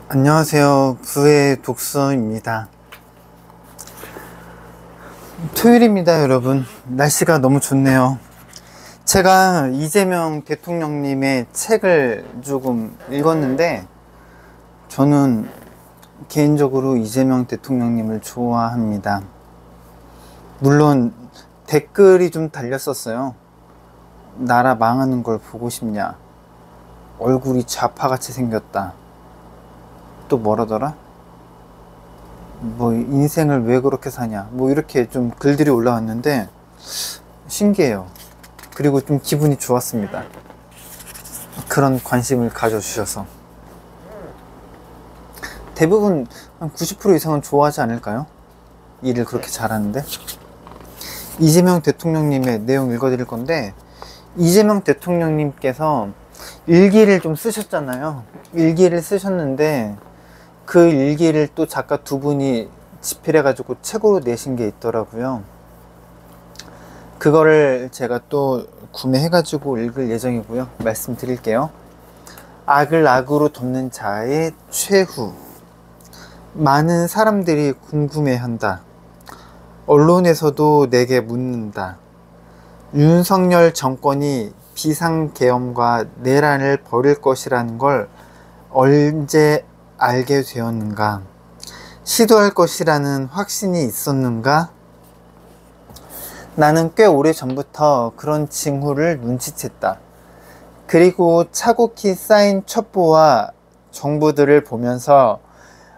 안녕하세요. 부의 독서입니다. 토요일입니다, 여러분. 날씨가 너무 좋네요. 제가 이재명 대통령님의 책을 조금 읽었는데, 저는 개인적으로 이재명 대통령님을 좋아합니다. 물론 댓글이 좀 달렸었어요. 나라 망하는 걸 보고 싶냐? 얼굴이 좌파같이 생겼다. 또 뭐라더라? 뭐 인생을 왜 그렇게 사냐, 뭐 이렇게 좀 글들이 올라왔는데 신기해요. 그리고 좀 기분이 좋았습니다. 그런 관심을 가져주셔서. 대부분 한 90% 이상은 좋아하지 않을까요? 일을 그렇게 잘하는데. 이재명 대통령님의 내용 읽어드릴 건데, 이재명 대통령님께서 일기를 좀 쓰셨잖아요. 일기를 쓰셨는데 그 일기를 또 작가 두 분이 집필해가지고 책으로 내신 게 있더라고요. 그거를 제가 또 구매해가지고 읽을 예정이고요. 말씀드릴게요. 악을 악으로 덮는 자의 최후. 많은 사람들이 궁금해한다. 언론에서도 내게 묻는다. 윤석열 정권이 비상계엄과 내란을 벌일 것이라는 걸 언제 알게 되었는가? 시도할 것이라는 확신이 있었는가? 나는 꽤 오래 전부터 그런 징후를 눈치챘다. 그리고 차곡히 쌓인 첩보와 정보들을 보면서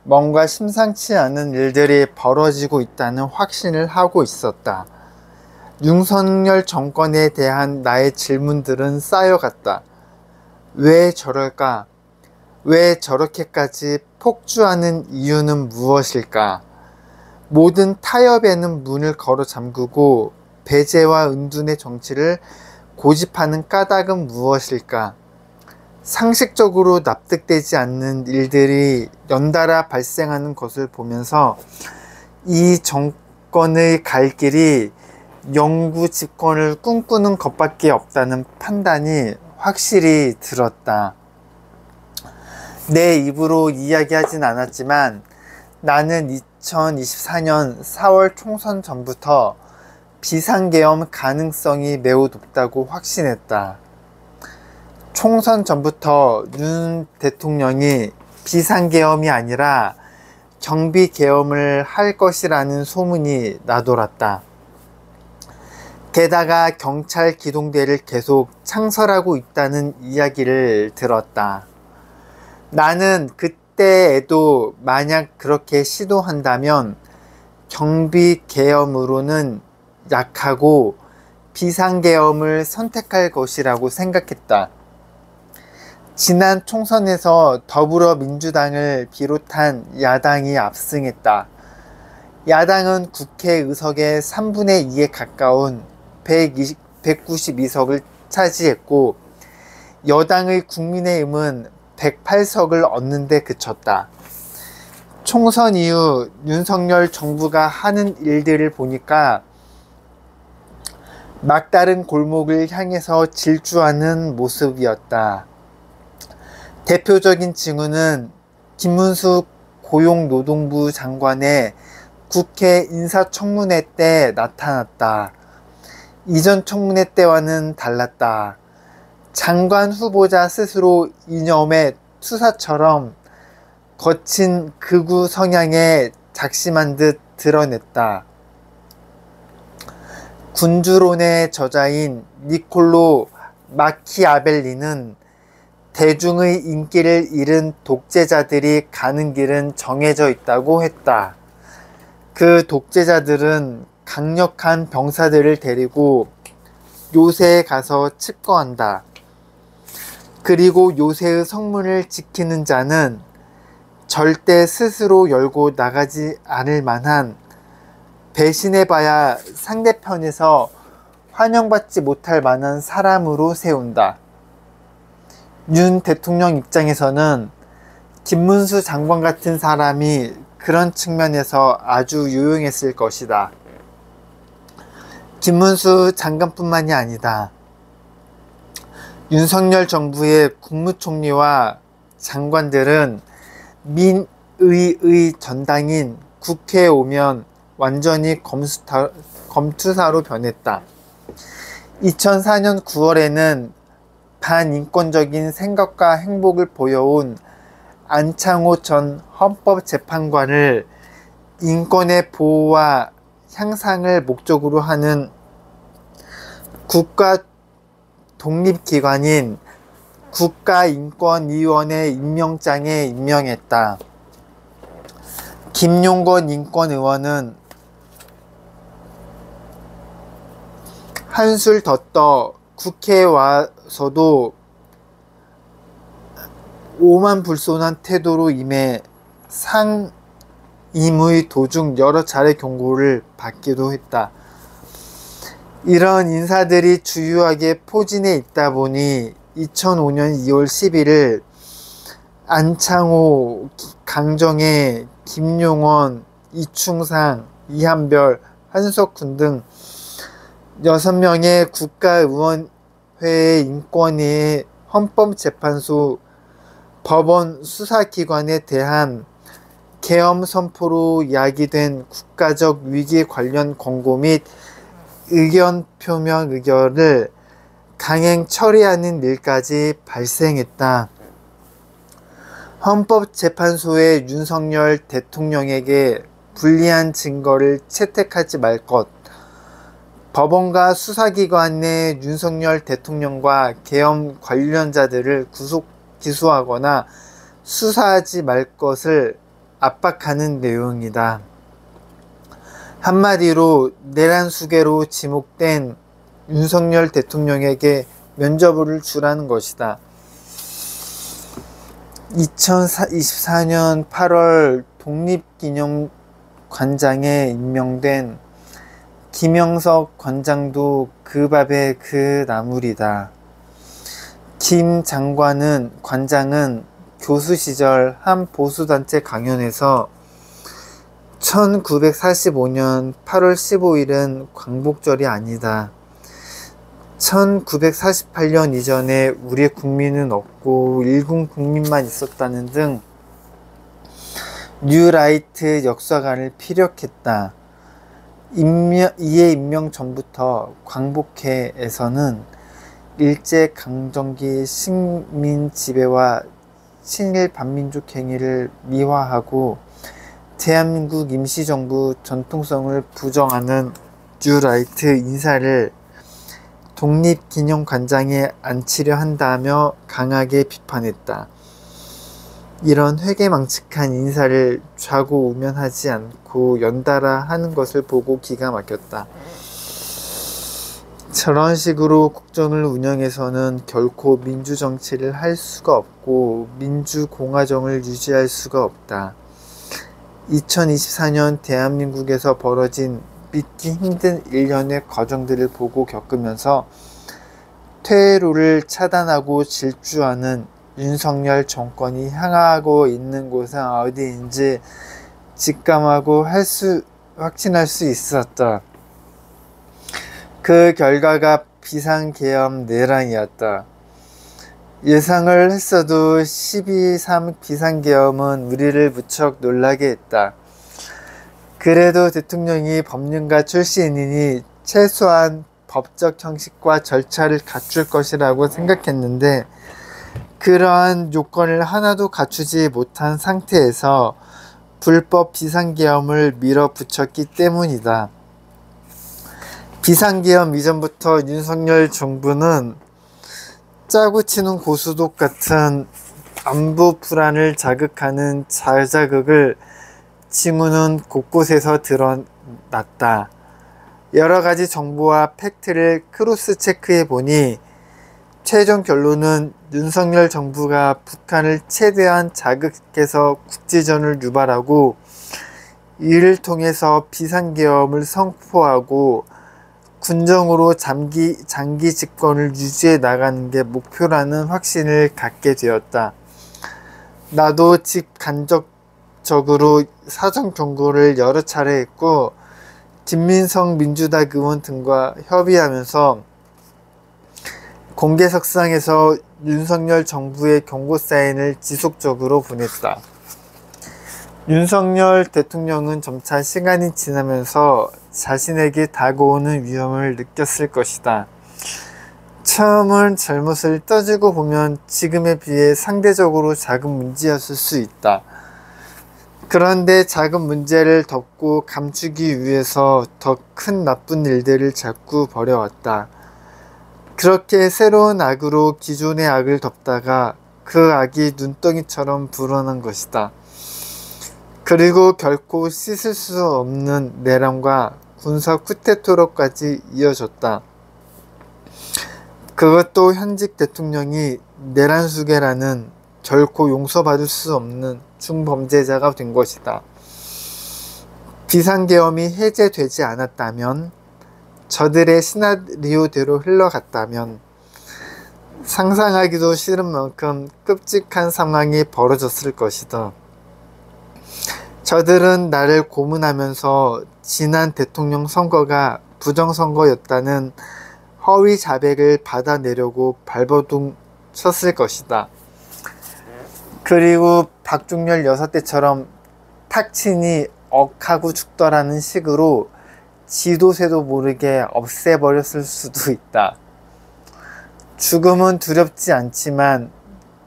뭔가 심상치 않은 일들이 벌어지고 있다는 확신을 하고 있었다. 윤석열 정권에 대한 나의 질문들은 쌓여갔다. 왜 저럴까? 왜 저렇게까지 폭주하는 이유는 무엇일까? 모든 타협에는 문을 걸어 잠그고 배제와 은둔의 정치를 고집하는 까닭은 무엇일까? 상식적으로 납득되지 않는 일들이 연달아 발생하는 것을 보면서 이 정권의 갈 길이 영구 집권을 꿈꾸는 것밖에 없다는 판단이 확실히 들었다. 내 입으로 이야기하진 않았지만 나는 2024년 4월 총선 전부터 비상계엄 가능성이 매우 높다고 확신했다. 총선 전부터 윤 대통령이 비상계엄이 아니라 경비계엄을 할 것이라는 소문이 나돌았다. 게다가 경찰 기동대를 계속 창설하고 있다는 이야기를 들었다. 나는 그때에도 만약 그렇게 시도한다면 경비계엄으로는 약하고 비상계엄을 선택할 것이라고 생각했다. 지난 총선에서 더불어민주당을 비롯한 야당이 압승했다. 야당은 국회 의석의 3분의 2에 가까운 192석을 차지했고, 여당의 국민의힘은 108석을 얻는 데 그쳤다. 총선 이후 윤석열 정부가 하는 일들을 보니까 막다른 골목을 향해서 질주하는 모습이었다. 대표적인 징후는 김문수 고용노동부 장관의 국회 인사청문회 때 나타났다. 이전 청문회 때와는 달랐다. 장관 후보자 스스로 이념의 투사처럼 거친 극우 성향에 작심한 듯 드러냈다. 군주론의 저자인 니콜로 마키아벨리는 대중의 인기를 잃은 독재자들이 가는 길은 정해져 있다고 했다. 그 독재자들은 강력한 병사들을 데리고 요새에 가서 칩거한다. 그리고 요새의 성문을 지키는 자는 절대 스스로 열고 나가지 않을 만한, 배신해봐야 상대편에서 환영받지 못할 만한 사람으로 세운다. 윤 대통령 입장에서는 김문수 장관 같은 사람이 그런 측면에서 아주 유용했을 것이다. 김문수 장관뿐만이 아니다. 윤석열 정부의 국무총리와 장관들은 민의의 전당인 국회에 오면 완전히 검투사로 변했다. 2004년 9월에는 반인권적인 생각과 행복을 보여온 안창호 전 헌법재판관을 인권의 보호와 향상을 목적으로 하는 국가 독립기관인 국가인권위원회 임명장에 임명했다. 김용건 인권의원은 한술 더 떠 국회에 와서도 오만불손한 태도로 임해 상임의 도중 여러 차례 경고를 받기도 했다. 이런 인사들이 주요하게 포진해 있다 보니 2005년 2월 11일 안창호, 강정혜, 김용원, 이충상, 이한별, 한석훈 등 6명의 국가의원회의 인권위의 헌법재판소 법원 수사기관에 대한 계엄 선포로 야기된 국가적 위기 관련 권고 및 의견 표명 의결을 강행 처리하는 일까지 발생했다. 헌법재판소의 윤석열 대통령에게 불리한 증거를 채택하지 말 것, 법원과 수사기관 내 윤석열 대통령과 계엄 관련자들을 기소하거나 수사하지 말 것을 압박하는 내용이다. 한마디로 내란 수괴로 지목된 윤석열 대통령에게 면죄부를 주라는 것이다. 2024년 8월 독립기념관장에 임명된 김영석 관장도 그 밥에 그 나물이다. 김 관장은 교수 시절 한 보수단체 강연에서 1945년 8월 15일은 광복절이 아니다. 1948년 이전에 우리의 국민은 없고 일군 국민만 있었다는 등 뉴라이트 역사관을 피력했다. 이에 임명 전부터 광복회에서는 일제강점기 식민지배와 친일 반민족 행위를 미화하고 대한민국 임시정부 전통성을 부정하는 뉴라이트 인사를 독립기념관장에 앉히려 한다며 강하게 비판했다. 이런 회개망측한 인사를 좌고우면하지 않고 연달아 하는 것을 보고 기가 막혔다. 저런 식으로 국정을 운영해서는 결코 민주정치를 할 수가 없고 민주공화정을 유지할 수가 없다. 2024년 대한민국에서 벌어진 믿기 힘든 일련의 과정들을 보고 겪으면서 퇴로를 차단하고 질주하는 윤석열 정권이 향하고 있는 곳은 어디인지 직감하고 확신할 수 있었다. 그 결과가 비상계엄 내란이었다. 예상을 했어도 12.3 비상계엄은 우리를 무척 놀라게 했다. 그래도 대통령이 법률가 출신이니 최소한 법적 형식과 절차를 갖출 것이라고 생각했는데 그러한 요건을 하나도 갖추지 못한 상태에서 불법 비상계엄을 밀어붙였기 때문이다. 비상계엄 이전부터 윤석열 정부는 짜고 치는 고수독 같은 안보 불안을 자극하는 자자극을 징후는 곳곳에서 드러났다. 여러 가지 정보와 팩트를 크로스 체크해 보니 최종 결론은 윤석열 정부가 북한을 최대한 자극해서 국지전을 유발하고 이를 통해서 비상계엄을 선포하고 군정으로 장기 집권을 유지해 나가는 게 목표라는 확신을 갖게 되었다. 나도 직간접적으로 사전 경고를 여러 차례 했고 김민성 민주당 의원 등과 협의하면서 공개석상에서 윤석열 정부의 경고 사인을 지속적으로 보냈다. 윤석열 대통령은 점차 시간이 지나면서 자신에게 다가오는 위험을 느꼈을 것이다. 처음은 잘못을 따지고 보면 지금에 비해 상대적으로 작은 문제였을 수 있다. 그런데 작은 문제를 덮고 감추기 위해서 더 큰 나쁜 일들을 자꾸 벌여왔다. 그렇게 새로운 악으로 기존의 악을 덮다가 그 악이 눈덩이처럼 불어난 것이다. 그리고 결코 씻을 수 없는 내란과 군사 쿠데타로까지 이어졌다. 그것도 현직 대통령이 내란수괴라는 결코 용서받을 수 없는 중범죄자가 된 것이다. 비상계엄이 해제되지 않았다면, 저들의 시나리오대로 흘러갔다면 상상하기도 싫은 만큼 끔찍한 상황이 벌어졌을 것이다. 저들은 나를 고문하면서 지난 대통령 선거가 부정선거였다는 허위 자백을 받아내려고 발버둥 쳤을 것이다. 그리고 박중렬 여사 때처럼 탁친이 억하고 죽더라는 식으로 지도새도 모르게 없애버렸을 수도 있다. 죽음은 두렵지 않지만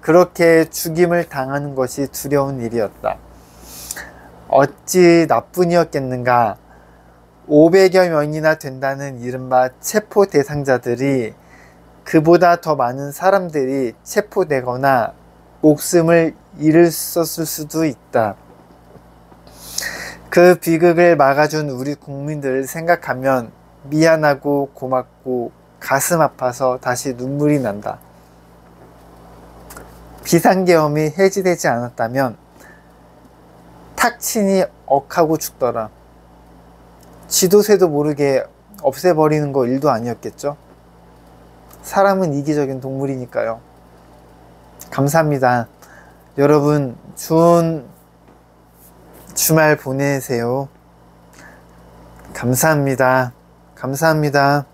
그렇게 죽임을 당하는 것이 두려운 일이었다. 어찌 나뿐이었겠는가. 500여 명이나 된다는 이른바 체포 대상자들이 그보다 더 많은 사람들이 체포되거나 목숨을 잃었을 수도 있다. 그 비극을 막아준 우리 국민들을 생각하면 미안하고 고맙고 가슴 아파서 다시 눈물이 난다. 비상계엄이 해지되지 않았다면 탁친이 억하고 죽더라. 지도새도 모르게 없애버리는 거 일도 아니었겠죠? 사람은 이기적인 동물이니까요. 감사합니다. 여러분 좋은 주말 보내세요. 감사합니다. 감사합니다.